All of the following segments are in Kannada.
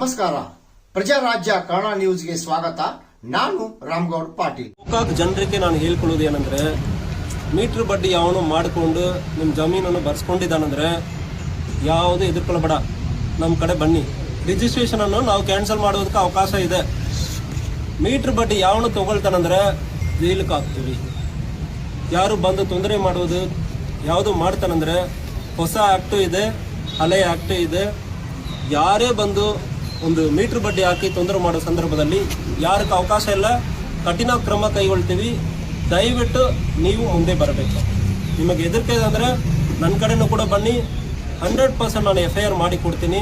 ನಮಸ್ಕಾರ. ಪ್ರಜಾರಾಜ್ಯ ಕನ್ನಡ ನ್ಯೂಸ್ಗೆ ಸ್ವಾಗತ. ನಾನು ರಾಮಗೌಡ ಪಾಟೀಲ್. ಜನರಿಗೆ ನಾನು ಹೇಳ್ಕೊಳ್ಳೋದು ಏನಂದ್ರೆ, ಮೀಟರ್ ಬಡ್ಡಿ ಯಾವನು ಮಾಡಿಕೊಂಡು ನಿಮ್ಮ ಜಮೀನನ್ನು ಬರ್ಸ್ಕೊಂಡಿದ್ದಾನಂದ್ರೆ ಯಾವುದೇ ಎದುರ್ಕೊಳ್ಬೇಡ, ನಮ್ಮ ಕಡೆ ಬನ್ನಿ. ರಿಜಿಸ್ಟ್ರೇಷನ್ ಅನ್ನು ನಾವು ಕ್ಯಾನ್ಸಲ್ ಮಾಡೋದಕ್ಕೆ ಅವಕಾಶ ಇದೆ. ಮೀಟರ್ ಬಡ್ಡಿ ಯಾವನು ತಗೊಳ್ತಾನಂದ್ರೆ ಜೈಲಿಗೆ ಹಾಕ್ತೀವಿ. ಯಾರು ಬಂದು ತೊಂದರೆ ಮಾಡೋದು ಯಾವುದು ಮಾಡ್ತಾನಂದ್ರೆ ಹೊಸ ಆ್ಯಕ್ಟು ಇದೆ, ಹಳೆ ಆ್ಯಕ್ಟು ಇದೆ. ಯಾರೇ ಬಂದು ಒಂದು ಮೀಟರ್ ಬಡ್ಡಿ ಹಾಕಿ ತೊಂದರೆ ಮಾಡೋ ಸಂದರ್ಭದಲ್ಲಿ ಯಾರಕ್ಕೆ ಅವಕಾಶ ಇಲ್ಲ, ಕಠಿಣ ಕ್ರಮ ಕೈಗೊಳ್ತೀವಿ. ದಯವಿಟ್ಟು ನೀವು ಮುಂದೆ ಬರಬೇಕು. ನಿಮಗೆ ಹೆದರಿಕೆ ಅಂದರೆ ನನ್ನ ಕಡೆನೂ ಕೂಡ ಬನ್ನಿ, 100% ನಾನು FIR ಮಾಡಿ ಕೊಡ್ತೀನಿ.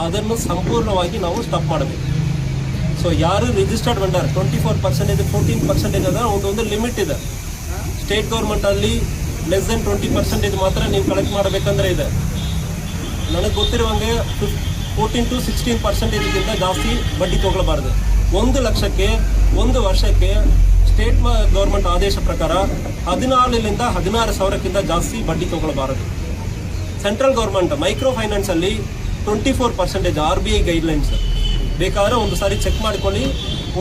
ಅದನ್ನು ಸಂಪೂರ್ಣವಾಗಿ ನಾವು ಸ್ಟಾಪ್ ಮಾಡಬೇಕು. ಸೊ ಯಾರು ರಿಜಿಸ್ಟರ್ಡ್ ವೆಂಡರ್ 24%, 14% ಅದರ ಒಂದು ಲಿಮಿಟ್ ಇದೆ. ಸ್ಟೇಟ್ ಗೌರ್ಮೆಂಟಲ್ಲಿ ಲೆಸ್ ದೆನ್ 20% ಮಾತ್ರ ನೀವು ಕಲೆಕ್ಟ್ ಮಾಡಬೇಕಂದ್ರೆ ಇದೆ. ನನಗೆ ಗೊತ್ತಿರುವಂಗೆ 14 to 16% ಜಾಸ್ತಿ ಬಡ್ಡಿ ತಗೊಳ್ಬಾರ್ದು. 1 ಲಕ್ಷಕ್ಕೆ 1 ವರ್ಷಕ್ಕೆ ಸ್ಟೇಟ್ ಗೌರ್ಮೆಂಟ್ ಆದೇಶ ಪ್ರಕಾರ 14ರಿಂದ 16,000ಕ್ಕಿಂತ ಜಾಸ್ತಿ ಬಡ್ಡಿ ತಗೊಳ್ಬಾರದು. ಸೆಂಟ್ರಲ್ ಗೌರ್ಮೆಂಟ್ ಮೈಕ್ರೋ ಫೈನಾನ್ಸಲ್ಲಿ 24% RBI ಗೈಡ್ಲೈನ್ಸ್. ಬೇಕಾದರೆ ಒಂದು ಸಾರಿ ಚೆಕ್ ಮಾಡಿಕೊಳ್ಳಿ.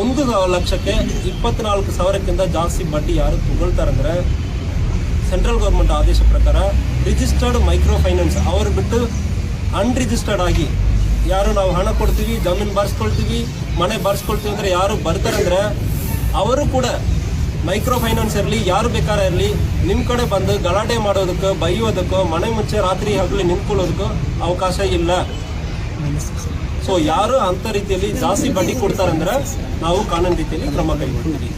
1 ಲಕ್ಷಕ್ಕೆ 24,000ಕ್ಕಿಂತ ಜಾಸ್ತಿ ಬಡ್ಡಿ ಯಾರು ತಗೊಳ್ತಾರಂದ್ರೆ ಸೆಂಟ್ರಲ್ ಗೌರ್ಮೆಂಟ್ ಆದೇಶ ಪ್ರಕಾರ ರಿಜಿಸ್ಟರ್ಡ್ ಮೈಕ್ರೋ ಫೈನಾನ್ಸ್ ಅವರು ಬಿಟ್ಟು ಅನ್ರಿಜಿಸ್ಟರ್ಡ್ ಆಗಿ ಯಾರು ನಾವು ಹಣ ಕೊಡ್ತೀವಿ, ಜಮೀನು ಬರ್ಸ್ಕೊಳ್ತೀವಿ, ಮನೆ ಬರ್ಸ್ಕೊಳ್ತೀವಿ ಅಂದರೆ ಯಾರು ಬರ್ತಾರಂದ್ರೆ ಅವರು ಕೂಡ ಮೈಕ್ರೋ ಫೈನಾನ್ಸ್ ಇರಲಿ, ಯಾರು ಬೇಕಾದ್ರೆ ಇರಲಿ, ನಿಮ್ಮ ಕಡೆ ಬಂದು ಗಲಾಟೆ ಮಾಡೋದಕ್ಕೋ ಬೈಯೋದಕ್ಕೋ ಮನೆ ಮುಂಚೆ ರಾತ್ರಿ ಹಗಲಿ ನಿಂತ್ಕೊಳ್ಳೋದಕ್ಕೋ ಅವಕಾಶ ಇಲ್ಲ. ಸೊ ಯಾರು ಅಂಥ ರೀತಿಯಲ್ಲಿ ಜಾಸ್ತಿ ಬಡ್ಡಿ ಕೊಡ್ತಾರಂದ್ರೆ ನಾವು ಕಾನೂನು ರೀತಿಯಲ್ಲಿ ಕ್ರಮ ಕೈಗೊಳ್ತೀವಿ.